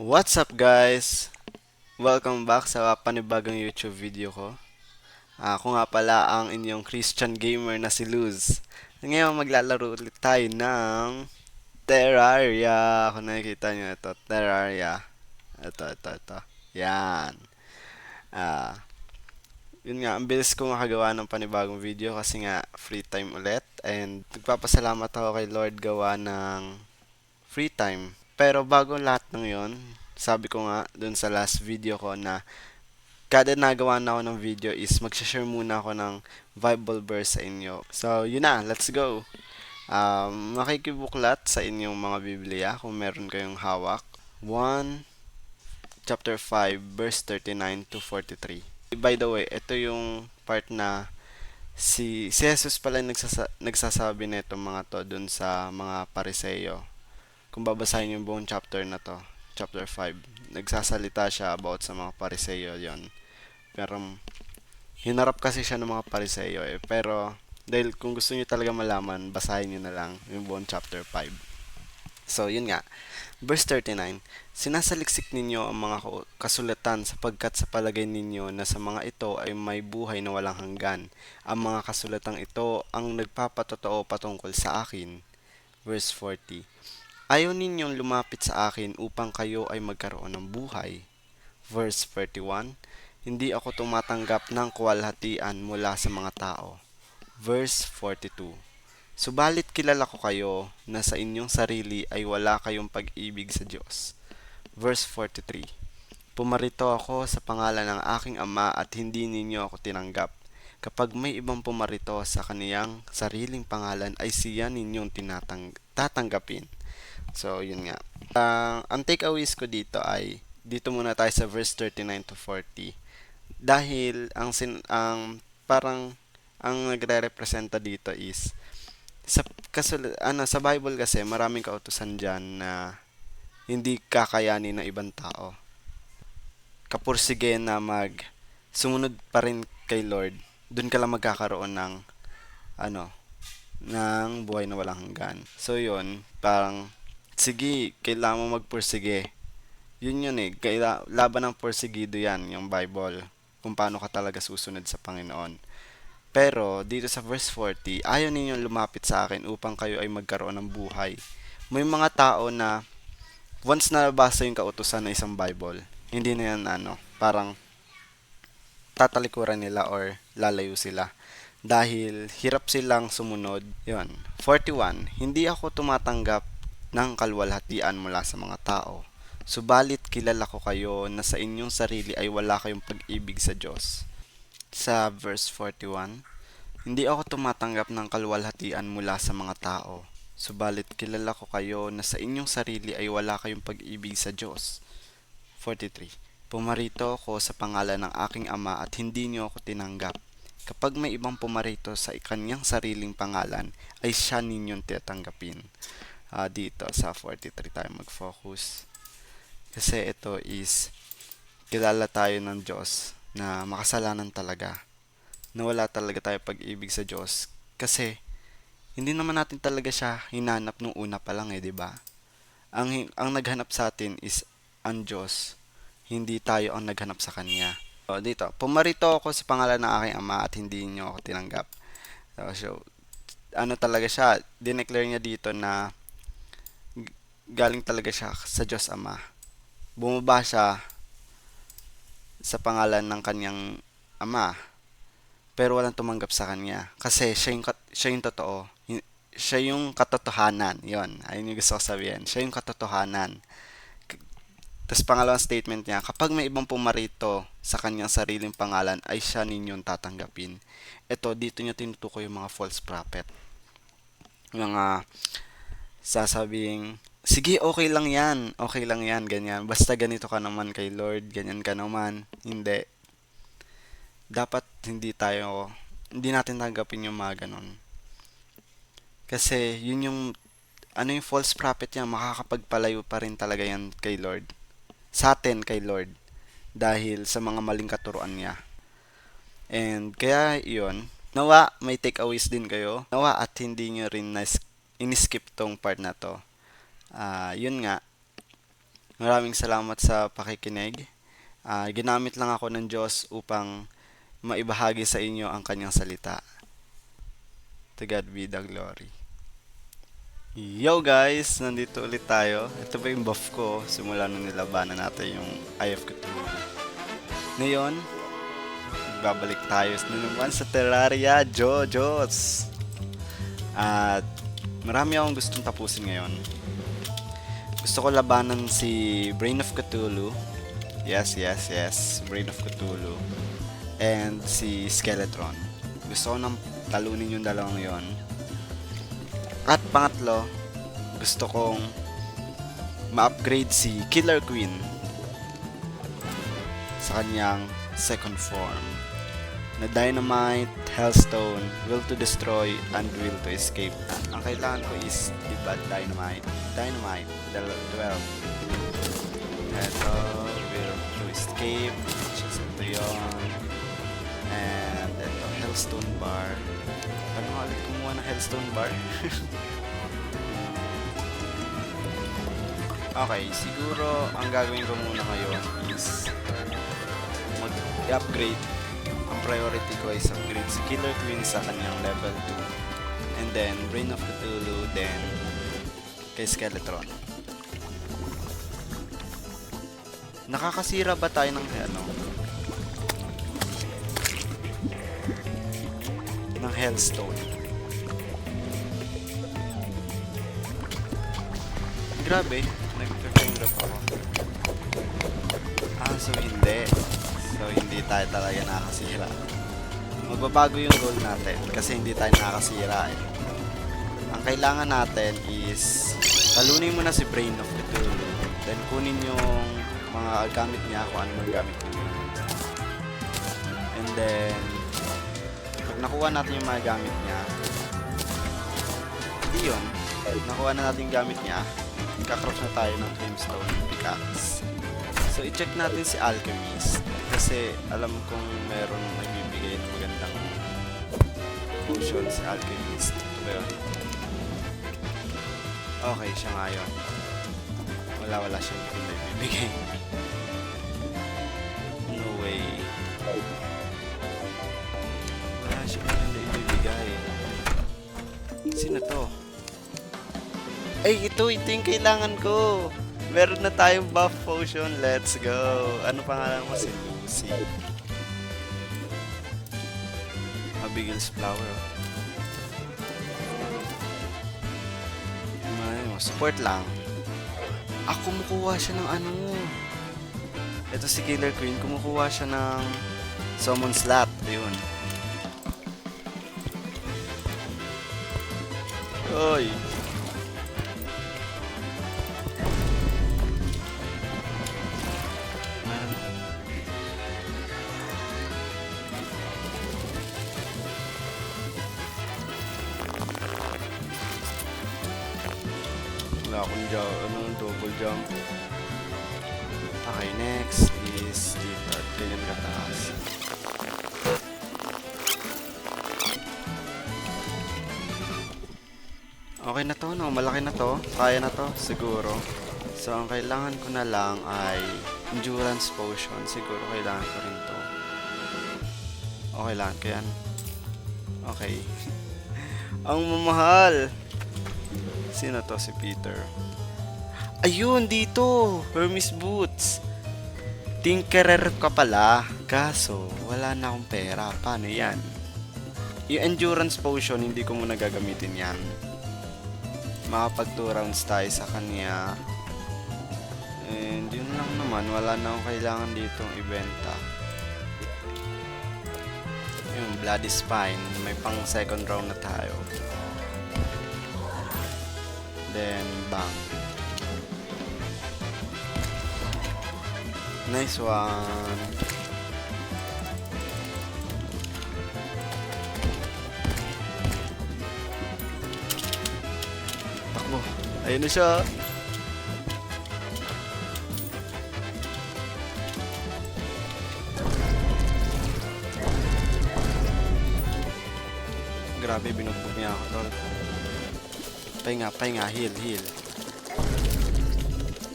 What's up guys? Welcome back sa panibagong YouTube video ko. Ako nga pala ang inyong Christian gamer na si Luz. Ngayon maglalaro ulit tayo ng Terraria. Kung nakikita nyo ito, Terraria. Ito. Yan. Ah, Yun nga, ang bilis ko makagawa ng panibagong video kasi nga free time ulit. And nagpapasalamat ako kay Lord gawa ng free time. Pero bago lahat ng yon, sabi ko nga dun sa last video ko na kada nagawa na ako ng video is magsha-share muna ako ng Bible verse sa inyo. So, yun na, let's go. Makikibuklat sa inyong mga Biblia kung meron kayong hawak. 1 chapter 5 verse 39 to 43. By the way, ito yung part na si Jesus pala yung nagsasabi na itong mga to dun sa mga Pariseo. Kung babasahin yung buong chapter na to, chapter 5, nagsasalita siya about sa mga Pariseo yon. Pero hinarap kasi siya ng mga Pariseo eh. Pero dahil kung gusto niyo talaga malaman, basahin niyo na lang yung buong chapter 5. So, yun nga. Verse 39, sinasaliksik ninyo ang mga kasulatan sapagkat sa palagay ninyo na sa mga ito ay may buhay na walang hanggan. Ang mga kasulatang ito ang nagpapatotoo patungkol sa akin. Verse 40, ayaw ninyong lumapit sa akin upang kayo ay magkaroon ng buhay. Verse 41, hindi ako tumatanggap ng kawalhatian mula sa mga tao. Verse 42, subalit kilala ko kayo na sa inyong sarili ay wala kayong pag-ibig sa Diyos. Verse 43, pumarito ako sa pangalan ng aking ama at hindi ninyo ako tinanggap. Kapag may ibang pumarito sa kaniyang sariling pangalan ay siya ninyong tatanggapin. So, yun nga. Ang takeaways ko dito ay dito muna tayo sa verse 39 to 40. Dahil parang ang nagre-representa dito is sa Bible kasi maraming kautusan diyan na hindi kakayanin ng ibang tao. Kapursige na sumunod pa rin kay Lord, dun ka lang magkakaroon ng ano, ng buhay na walang hanggan. So yun, parang sige, kailangan mo magpursige. Yun eh, laban ng porsigido yan, yung Bible. Kung paano ka talaga susunod sa Panginoon. Pero, dito sa verse 40, ayaw ninyong lumapit sa akin upang kayo ay magkaroon ng buhay. May mga tao na, once na nabasa yung kautusan ng isang Bible, hindi na yan parang tatalikuran nila or lalayo sila. Dahil hirap silang sumunod. Yun. 41. Hindi ako tumatanggap ng kalwalhatian mula sa mga tao. Subalit kilala ko kayo na sa inyong sarili ay wala kayong pag-ibig sa Diyos. Sa verse 41, hindi ako tumatanggap ng kalwalhatian mula sa mga tao. Subalit kilala ko kayo na sa inyong sarili ay wala kayong pag-ibig sa Diyos. 43. Pumarito ako sa pangalan ng aking ama at hindi niyo ako tinanggap. Kapag may ibang pumarito sa kanyang sariling pangalan, ay siya ninyong tatanggapin. Dito sa 43 tayo mag-focus. Kasi ito is, kilala tayo ng Diyos na makasalanan talaga. Na wala talaga tayo pag-ibig sa Diyos. Kasi, hindi naman natin talaga siya hinanap nung una pa lang di ba? Ang naghanap sa atin is ang Diyos. Hindi tayo ang naghanap sa Kanya. So, dito, pumarito ako sa pangalan ng aking ama at hindi niyo ako tinanggap. So, ano talaga siya, dineclare niya dito na galing talaga siya sa Diyos Ama. Bumaba siya sa pangalan ng kanyang ama, pero walang tumanggap sa kanya. Kasi siya yung totoo. Siya yung katotohanan. Yon, ayun yung gusto ko sabihin. Siya yung katotohanan. Tapos pangalawang statement niya, kapag may ibang pumarito sa kanyang sariling pangalan, ay siya ninyong tatanggapin. Ito, dito niya tinutukoy yung mga false prophet. Mga sasabing, sige, okay lang yan, ganyan. Basta ganito ka naman kay Lord, ganyan ka naman. Hindi. Dapat hindi natin tanggapin yung mga ganon. Kasi, yung false prophet niya, makakapagpalayo pa rin talaga yan kay Lord. Sa atin kay Lord. Dahil sa mga maling katuruan niya. And, kaya yun, nawa may takeaways din kayo. Nawa at hindi nyo rin in-skip tong part na to. Yun nga, Maraming salamat sa pakikinig. Ginamit lang ako ng Diyos upang maibahagi sa inyo ang kanyang salita. To God be the glory. Yo guys! Nandito ulit tayo. Ito ba yung buff ko? Simula nung nilabanan natin yung Eye of Cthulhu. Ngayon, babalik tayo na naman sa Terraria JoJo's. At marami akong gustong tapusin ngayon. Gusto ko labanan si Brain of Cthulhu. Yes. Brain of Cthulhu. And si Skeletron. Gusto ko nang talunin yung dalawang yon. At pangatlo, gusto kong ma-upgrade si Killer Queen sa kanyang second form na Dynamite, Hellstone, Will to Destroy, and Will to Escape. Ang kailangan ko is, diba, Dynamite, 12. Ito, Will to Escape, which is ito yun. And ito, Hellstone Bar. Paano nga ulit kumuha ng Hellstone Bar? Okay, siguro ang gagawin ko muna ngayon is mag-upgrade. Ang priority ko is upgrade si Killer Queen sa kanyang level 2. And then, Brain of Cthulhu, then kay Skeletron. Nakakasira ba tayo ng ng Hellstone? Grabe, nag-frame drop ako. So hindi tayo talaga nakakasira. Magbabago yung goal natin kasi hindi tayo nakakasira eh. Ang kailangan natin is talunin mo na si Brain of Cthulhu, then kunin yung mga gamit niya kung ano mang gamit niya. And then pag nakuha natin yung mga gamit niya, hindi yun, nakuha na natin yung gamit niya, kakross na tayo ng Brimstone Pickaxe. So, i-check natin si Alchemist kasi alam kong meron nagbibigay ng magandang potion si Alchemist. Ito ba yun? Okay, siya nga yun. Wala siyang nagbibigay. No way. Wala siyang nagbibigay. Sino to? Ay, ito yung kailangan ko. Meron na tayong buff potion. Let's go. Ano pangalan mo? Si Lucy. Abigail's Flower. Support lang. Kumukuha siya ng ano. Ito si Killer Queen. Kumukuha siya ng summon slot. Ayun. Oy. Wala akong double jump. Okay, next is dito at ganyan kataas. Okay na to, no? Malaki na to. Kaya na to, siguro. So, ang kailangan ko na lang ay endurance potion. Siguro kailangan ko rin to. Okay lang ko yan. Okay. Ang mamahal! Sino to? Si Peter. Ayun, dito! Hermes Boots! Tinkerer ka pala. Kaso, wala na akong pera. Paano yan? Yung endurance potion, hindi ko muna gagamitin yan. Makapag 2 rounds tayo sa kanya. And yun lang naman. Wala na akong kailangan ditong ibenta. Yung Bloody Spine. May pang second round na tayo. Then, bang. Nice one. Takbo. Ayun na siya. Grabe, binugbog niya ako, tol. Pahinga, heal.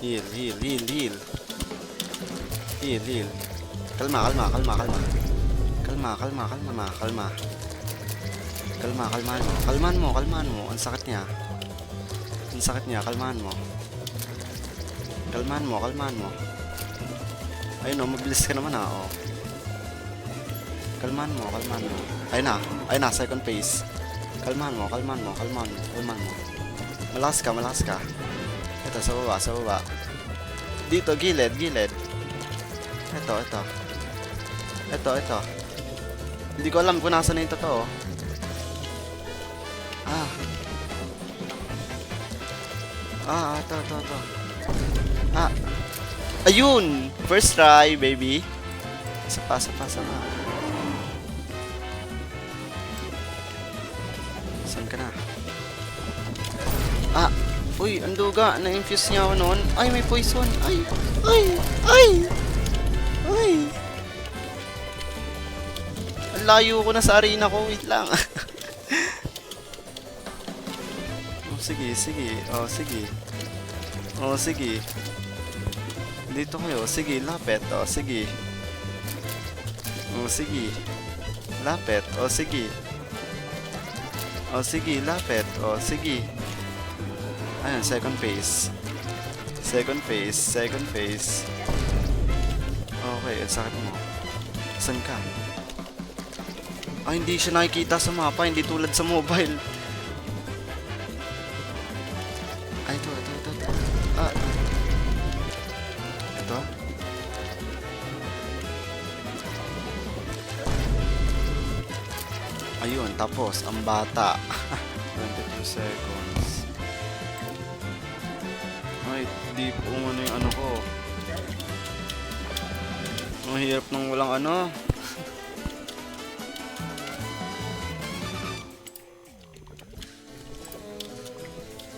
Heal, heal, heal, heal. Heal, heal. Kalma, kalma, kalma, kalma. Kalma, kalma, kalma, kalma. Kalma, kalmaan mo. Kalmaan mo, kalmaan mo. Ang sakit niya. Ang sakit niya, kalmaan mo. Kalmaan mo, kalmaan mo. Ayun o, mabilis ka naman ha, o. Kalmaan mo, kalmaan mo. Ayun na, second phase. Kalmaan mo, kalmaan mo, kalmaan mo, kalmaan mo. Malakas ka, malakas ka. Ito, sa baba, sa baba. Dito, gilid, gilid. Ito, ito. Ito, ito. Hindi ko alam kung nasa na yung totoo. Ito, ito, ito. Ayun! First try, baby. Sapa, sapa, sapa. Saan ka na? Uy, ang duga. Na-infuse niya ako noon. Ay, may poison. Ay, ay, ay, ay. Ang layo ko na sa arena ko. Wait lang. Oh, sige, sige. Oh, sige. Oh, sige. Dito kayo. Sige, lapet. Oh, sige. Oh, sige. Lapet. Oh, sige. Oh, sige, lapet. Oh, sige. Ayan, second phase. Second phase, second phase. Okay, ang sakit mo. Saan ka? Hindi siya nakikita sa mapa, hindi tulad sa mobile. Ito, ito, ito, ito. Ito? Ayun, tapos, ang bata. 22 seconds. Ay, di po ano yung ano ko. Ang hirap ng walang ano.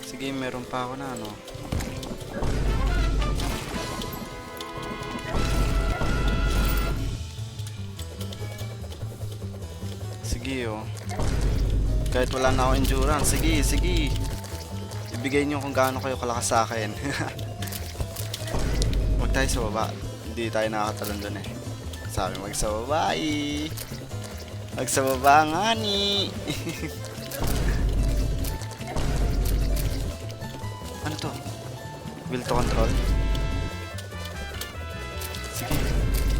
Sige, meron pa ako na ano. Sige oh. Kahit wala na ako endurance. Sige, sige. Ibigay nyo kung gaano kayo kalakas sa akin. Huwag tayo sa baba. Hindi tayo nakakatalon dun eh. Sabi mag sa baba eh. Mag sa baba nga ni. Ano to? Will to control? Sige.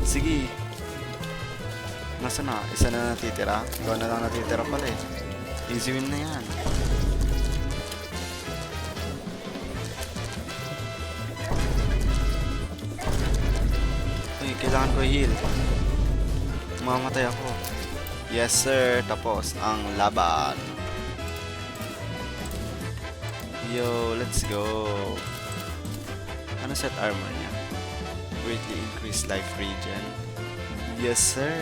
Sige. Nasa na? Isa na natitira? Ikaw na lang natitira pala eh. Easy win na yan. Kailangan ko heal. Mamamatay ako. Yes sir. Tapos ang laban. Yo, let's go. Ano set armor niya? Greatly increase life regen. Yes sir.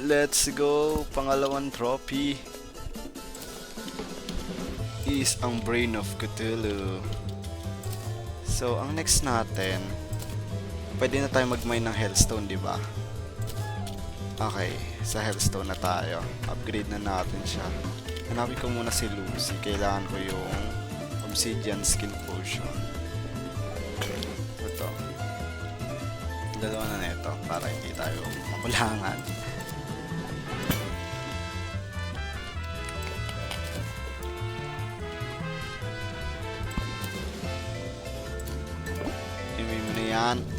Let's go. Pangalawang trophy is ang Brain of Cthulhu. So, ang next natin, pwede na tayo mag-mine ng Hellstone, di ba? Okay, sa Hellstone na tayo. Upgrade na natin siya. Hanapin ko muna si Lucy. Kailangan ko yung Obsidian Skin Potion. Ito. Dalawa na nito para hindi tayo makulangan.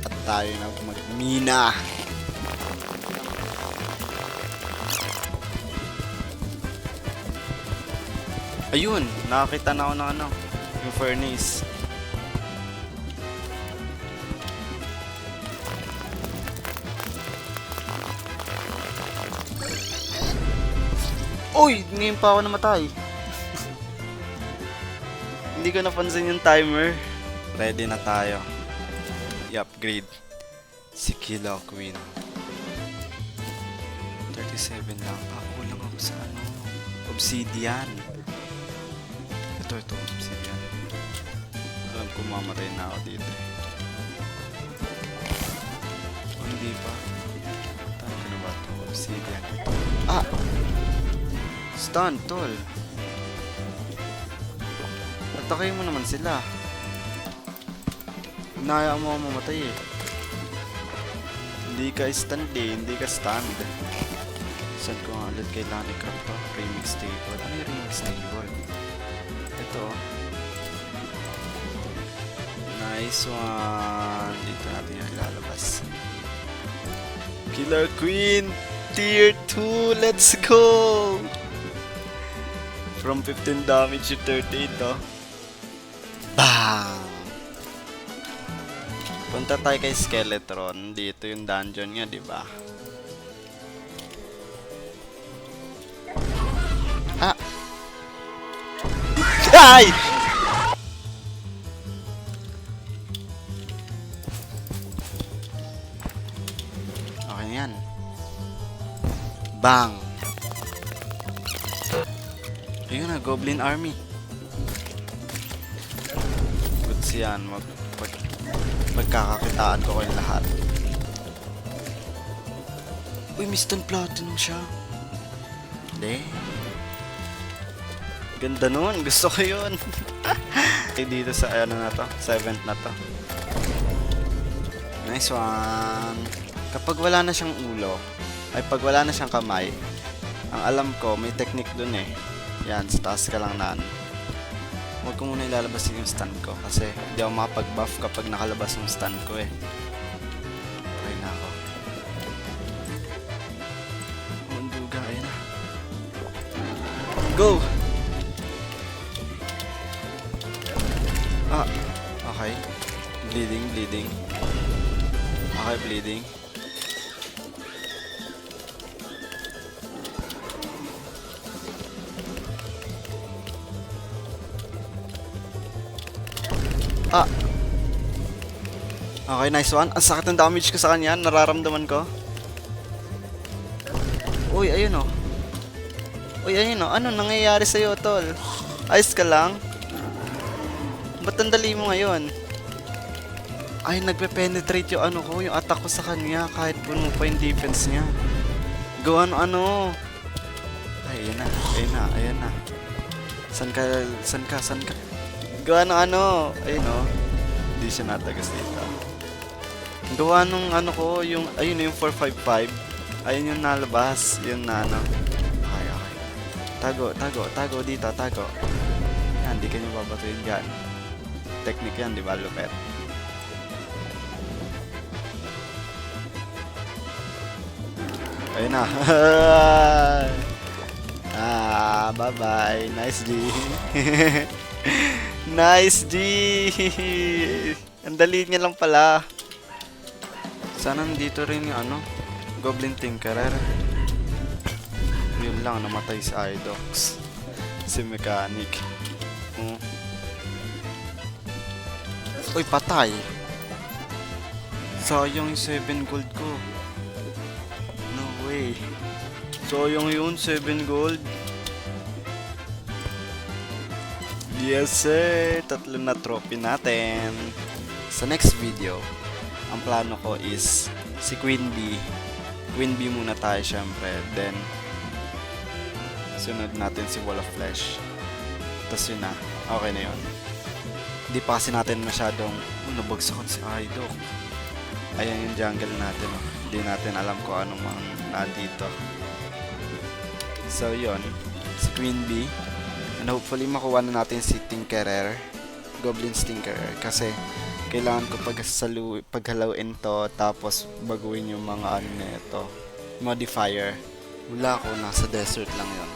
At tayo na magmina. Ayun, nakakita na ako ng ano, yung furnace. Uy, ngayon pa ako namatay. Hindi ko napansin yung timer. Ready na tayo. I-upgrade si Killer Queen. 37 lang. Kulang ako sa ano, Obsidian. Ito, Obsidian. Alam ko mamatay na ako dito. Hindi pa. Tama ka na ba ito? Obsidian. Stun, tol. Takay mo naman sila. Inaya mo ako mamatay eh. Hindi ka stand eh, hindi ka stand. Saan ko nga ulit kailangan i-crop to? Remix table. Ano yung remix table? Ito. Nice one. Dito natin yung ilalabas. Killer Queen Tier 2. Let's go! From 15 damage to 38 oh. Bang! Punta tayo kay Skeletron. Dito yung dungeon nga, di ba? Ah! Ay! Okay yan. Bang! Ayun na, Goblin Army. Goods yan. Magkakakitaan ko kayong lahat. Uy, Mr. Platinum siya. Hindi. Ganda nun. Gusto ko yun. Dito sa ano na to. 7th na to. Nice one. Kapag wala na siyang ulo, ay pag wala na siyang kamay, ang alam ko, may technique dun eh. Yan, sa taas ka lang naan. Huwag ko muna ilalabas yung stand ko kasi hindi ako makapag-buff kapag nakalabas yung stand ko eh. Okay na ako. Munduga, ayun na. Go! Ah, okay. Bleeding. Okay, bleeding. Ah. Okay, nice one. Ang sakit ng damage ko sa kanya. Nararamdaman ko. Uy, ayun oh. Uy, ayun oh. Ano nangyayari sa'yo, tol? Ayos ka lang? Ba't ang dali mo ngayon? Ay, nagpe-penetrate yung ano ko, yung attack ko sa kanya kahit puno pa yung defense niya. Go ano. Ay, ayan na. San ka? Gawa ng ano, ayun o. Hindi siya natagas dito. Gawa nung ano ko, yung, ayun yung 455. Ayun yung nalabas, yung na ano. Okay. Tago dito. Yan, di kanya babatuin dyan. Technique yan, di ba, lupet? Ayun na. Bye-bye. Nice G. Nice G! Ang dali niya lang pala. Sana nandito rin yung ano, Goblin Tinkerer. Yun lang, namatay si Idox. Si Mechanic. Uy, patay! Sayang yung 7 gold ko. No way. Sayang yun, 7 gold. Yes sir! Tatlo na trophy natin. Sa next video, ang plano ko is si Queen Bee. Queen Bee muna tayo syempre. Then, sunod natin si Wall of Flesh. Tapos yun na. Okay na yun. Hindi pa kasi natin masyadong nabagsakan si Idok. Ayan yung jungle natin. Hindi natin alam kung anong mga nandito. So yun. Si Queen Bee. And hopefully makuha na natin si Tinkerer, Goblin Tinkerer, kasi kailangan ko paghalawin to tapos baguhin yung mga ano nito, modifier. Wala ko, nasa desert lang yon.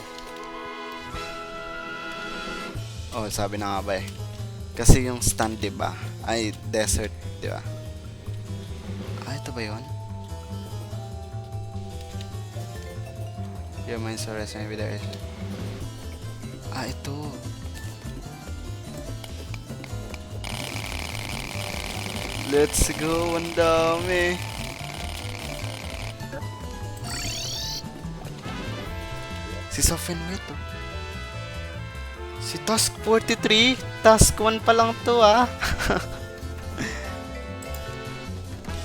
Oh, sabi na nga ba eh. Kasi yung stand, diba, ay desert, diba? Ah, ito ba yun? Your mind's so resting with there. Ah, ito. Let's go, ang dami. Si Sofenway to. Si Task 43. Task 1 pa lang to ah.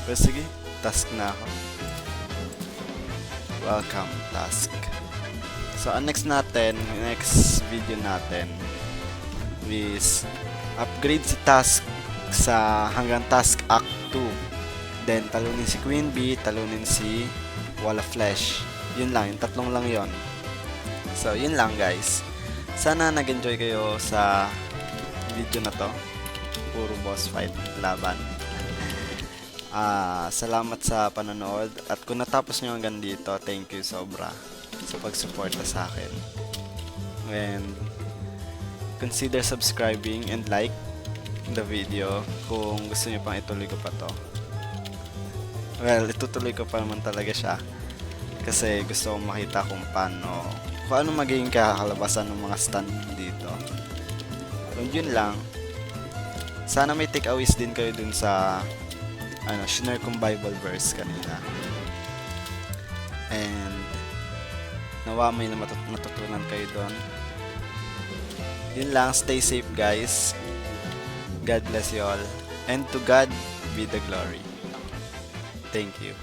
Pero sige, task na ako. Welcome, task. So, ang next video natin, is upgrade si Task sa hanggang Task Act 2. Then talunin si Queen Bee, talunin si Wall of Flesh. Yun lang, yung tatlong lang yon. So yun lang guys. Sana nag-enjoy kayo sa video na to. Puro boss fight laban. Salamat sa panonood. At kung natapos nyo hanggang dito, thank you sobra sa pagsuporta sa akin. And consider subscribing and like the video kung gusto nyo pang ituloy ko pa to. Well, itutuloy ko pa naman talaga siya. Kasi gusto kong makita kung ano magiging kakalabasan ng mga stand dito. So, yun lang. Sana may takeaways din kayo dun sa shinare kong Bible verse kanina. And nawa may natutunan kayo doon. Yun lang, stay safe guys. God bless you all. And to God be the glory. Thank you.